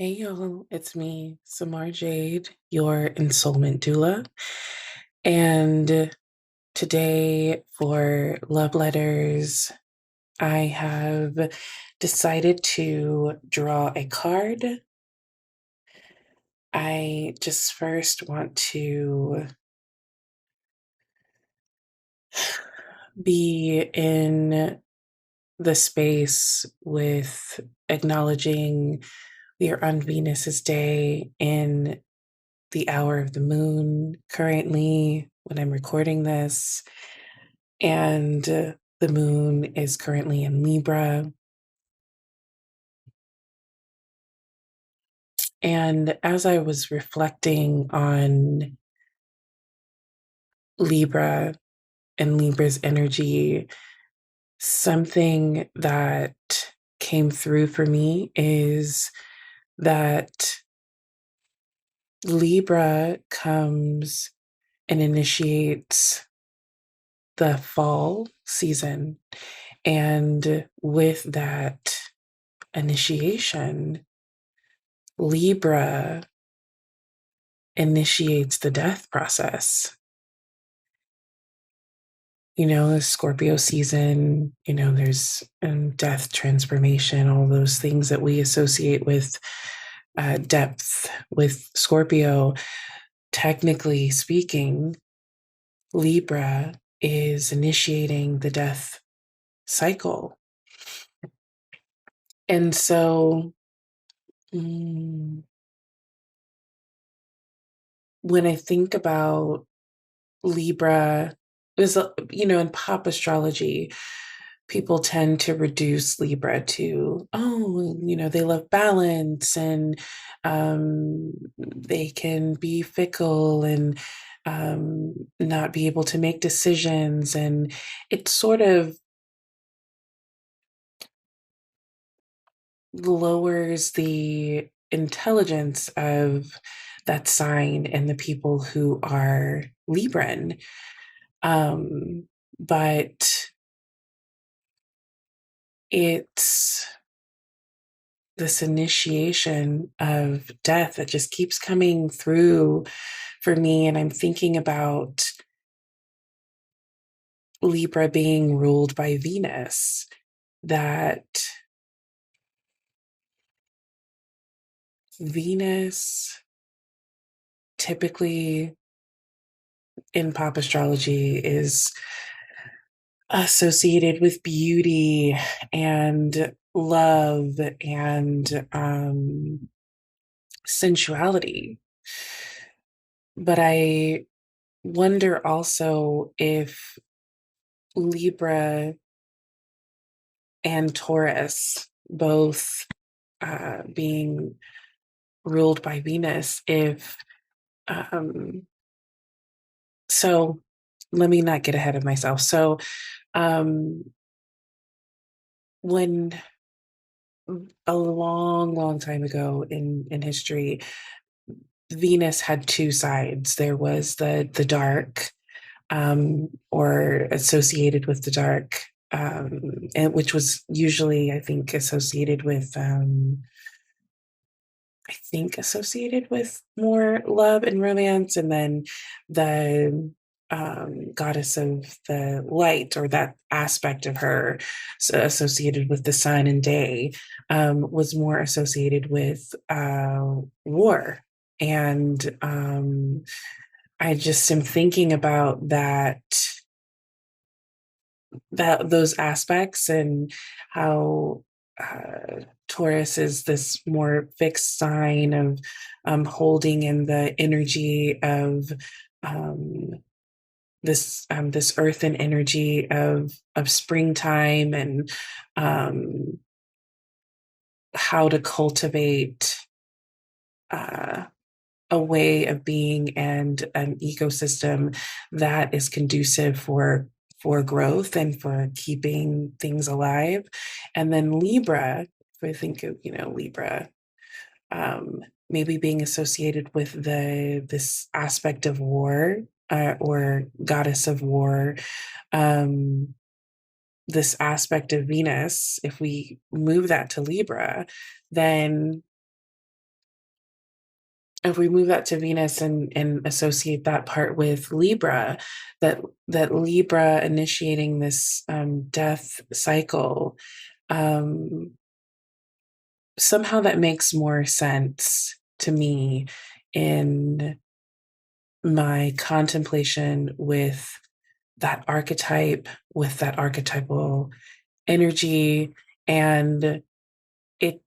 Hey y'all, it's me, Samar Jade, your Ensoulment Doula. And today for Love Letters, I have decided to draw a card. I just first want to be in the space with acknowledging we are on Venus's day in the hour of the moon currently when I'm recording this. And the moon is currently in Libra. And as I was reflecting on Libra and Libra's energy, something that came through for me is that Libra comes and initiates the fall season. And with that initiation, Libra initiates the death process. Scorpio season, there's death, transformation, all those things that we associate with depth with Scorpio. Technically speaking, Libra is initiating the death cycle. And so when I think about Libra, is in pop astrology, people tend to reduce Libra to, they love balance and they can be fickle and not be able to make decisions. And it sort of lowers the intelligence of that sign and the people who are Libran. But it's this initiation of death that just keeps coming through for me. And I'm thinking about Libra being ruled by Venus, that Venus typically in pop astrology is associated with beauty and love and sensuality. But I wonder also if Libra and Taurus, both being ruled by Venus, if so let me not get ahead of myself. So when a long time ago in history, Venus had two sides. There was the dark, or associated with the dark, and which was usually, I think, associated with more love and romance, and then the goddess of the light, or that aspect of her, so associated with the sun and day, was more associated with war. And I just am thinking about those aspects, and how Taurus is this more fixed sign of holding in the energy of this earthen energy of springtime, and how to cultivate a way of being and an ecosystem that is conducive for growth and for keeping things alive. And then Libra, if I think of, Libra, maybe being associated with this aspect of war, or goddess of war, this aspect of Venus. If we move that to Libra, then if we move that to Venus and associate that part with Libra, that that Libra initiating this death cycle, um, somehow that makes more sense to me in my contemplation with that archetypal energy. And it,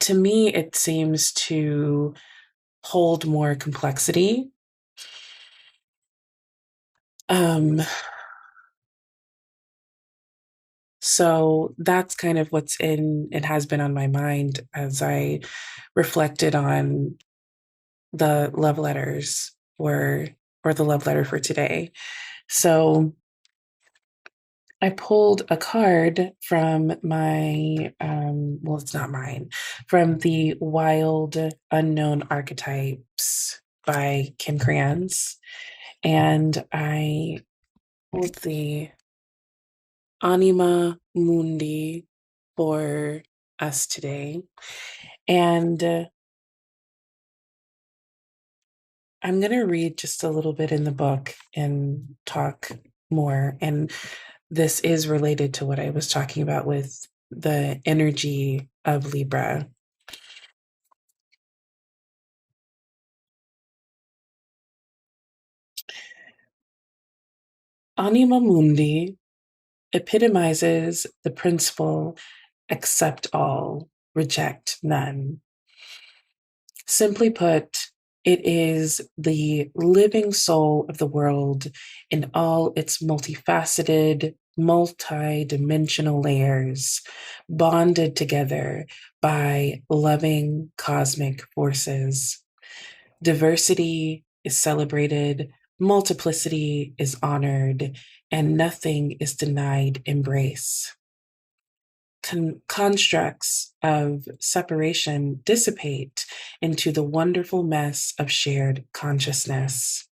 to me, it seems to hold more complexity. Um, so that's kind of what's in, it has been on my mind as I reflected on the love letters or the love letter for today. So I pulled a card from my, well, it's not mine, from the Wild Unknown Archetypes by Kim Krans. And I pulled the Anima Mundi for us today. And I'm going to read just a little bit in the book and talk more. And this is related to what I was talking about with the energy of Libra. Anima Mundi epitomizes the principle accept all, reject none. Simply put, it is the living soul of the world in all its multifaceted, multi-dimensional layers, bonded together by loving cosmic forces. Diversity is celebrated, multiplicity is honored, and nothing is denied embrace. Constructs of separation dissipate into the wonderful mess of shared consciousness.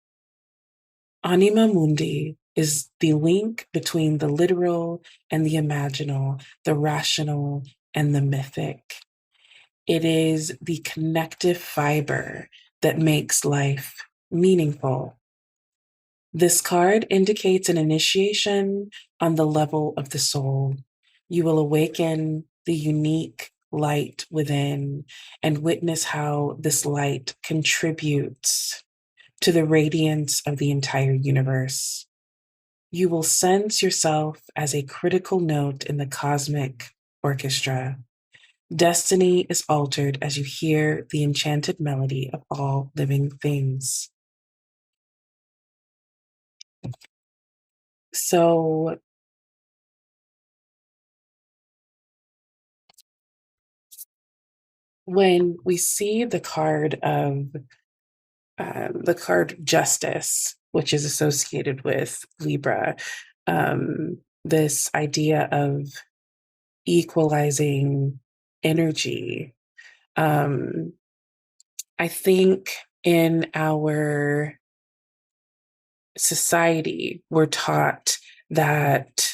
Anima Mundi is the link between the literal and the imaginal, the rational and the mythic. It is the connective fiber that makes life meaningful. This card indicates an initiation on the level of the soul. You will awaken the unique light within and witness how this light contributes to the radiance of the entire universe. You will sense yourself as a critical note in the cosmic orchestra. Destiny is altered as you hear the enchanted melody of all living things. So when we see the card Justice, which is associated with Libra, this idea of equalizing energy, um, I think in our society, we're taught that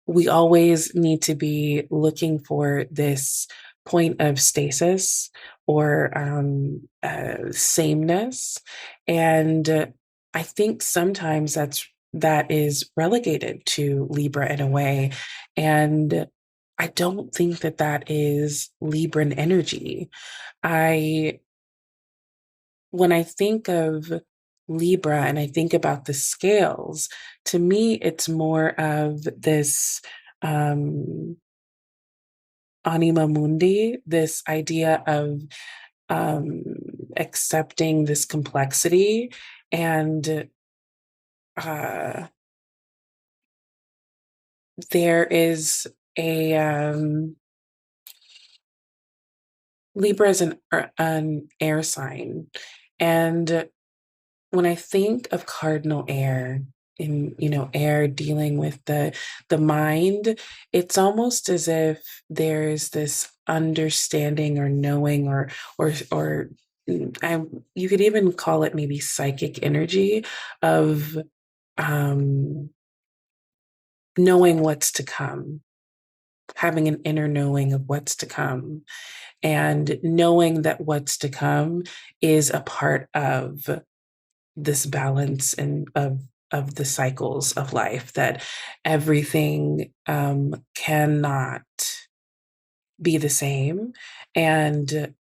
we always need to be looking for this point of stasis or sameness. And I think sometimes that is relegated to Libra in a way. And I don't think that that is Libran energy. I When I think of Libra and I think about the scales, to me, it's more of this anima mundi, this idea of um, accepting this complexity. And uh, there is a Libra is an air sign. And when I think of cardinal air, in air dealing with the mind, it's almost as if there's this understanding or knowing or you could even call it maybe psychic energy of um, knowing what's to come, having an inner knowing of what's to come. and knowing that what's to come is a part of this balance and of the cycles of life, that everything cannot be the same. And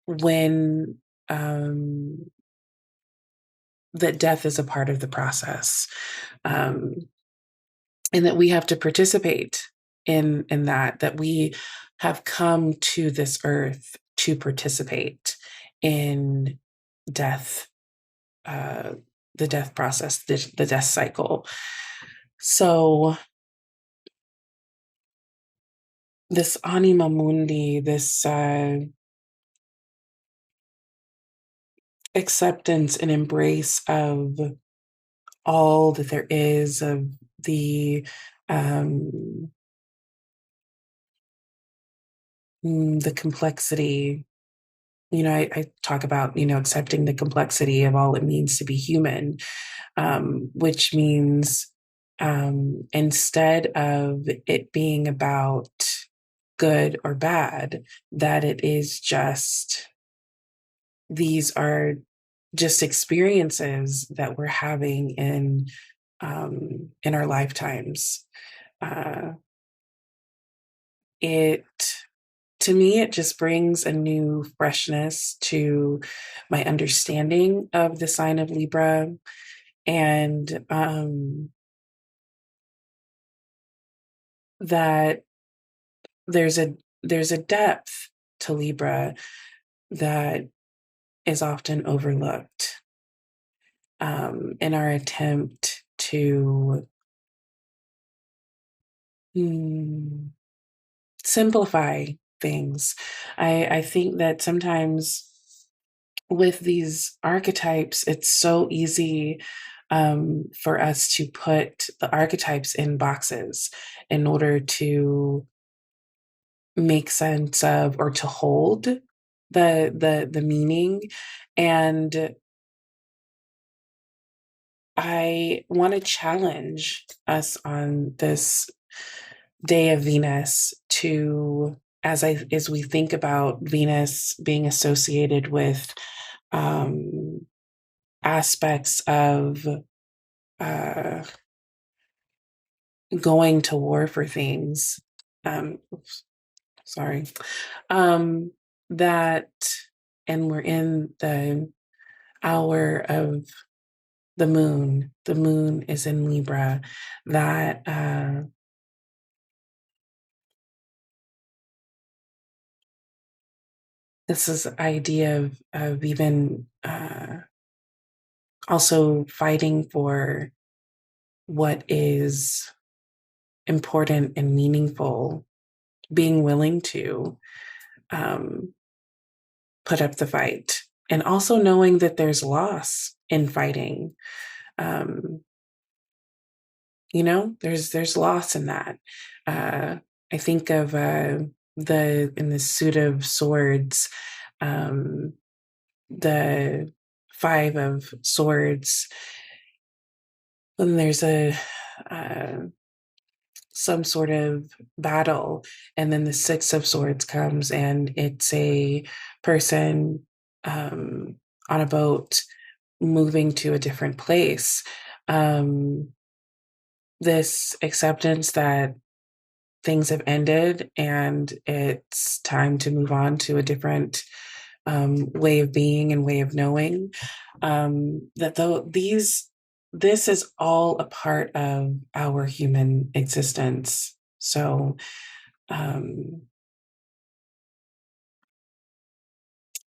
when that death is a part of the process, um, and that we have to participate in that we have come to this earth to participate in death, uh, the death process, the death cycle. So this anima mundi, this acceptance and embrace of all that there is, of um, the complexity. I talk about, accepting the complexity of all it means to be human, which means instead of it being about good or bad, that it is just, these are just experiences that we're having in our lifetimes. Uh, it To me, it just brings a new freshness to my understanding of the sign of Libra, and that there's a there's a depth to Libra that is often overlooked in our attempt to mm, simplify things. I think that sometimes with these archetypes, it's so easy for us to put the archetypes in boxes in order to make sense of, or to hold the meaning. And I want to challenge us on this day of Venus to, as we think about Venus being associated with um, aspects of uh, going to war for things. Oops, sorry. Um, that, and we're in the hour of the moon. The moon is in Libra. That this is idea of even also fighting for what is important and meaningful, being willing to um, put up the fight, and also knowing that there's loss in fighting. Um, there's loss in that. Uh, I think of in the suit of swords, um, the five of swords, when there's a uh, some sort of battle, and then the six of swords comes, and it's a person on a boat moving to a different place. Um, this acceptance that things have ended and it's time to move on to a different way of being and way of knowing. That though this is all a part of our human existence. So um,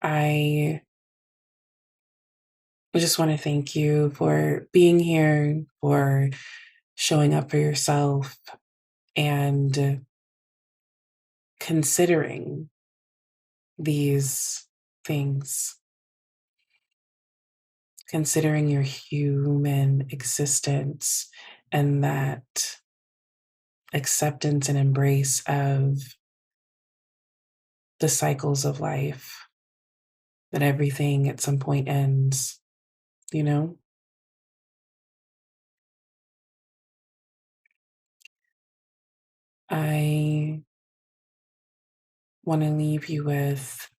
I just want to thank you for being here, for showing up for yourself, and considering these things, considering your human existence, and that acceptance and embrace of the cycles of life, that everything at some point ends, you know? I want to leave you with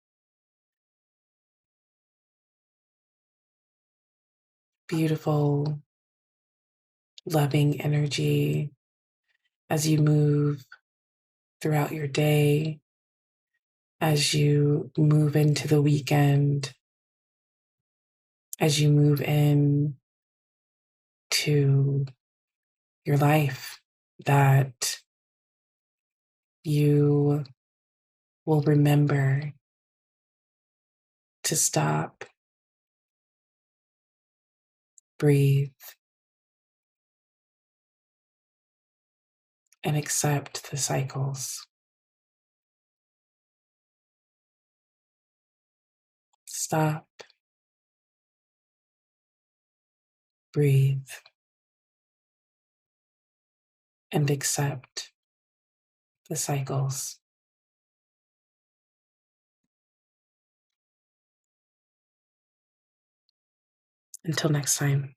beautiful, loving energy as you move throughout your day, as you move into the weekend, as you move in to your life, that you will remember to stop, breathe, and accept the cycles. Stop, breathe, and accept the cycles. Until next time.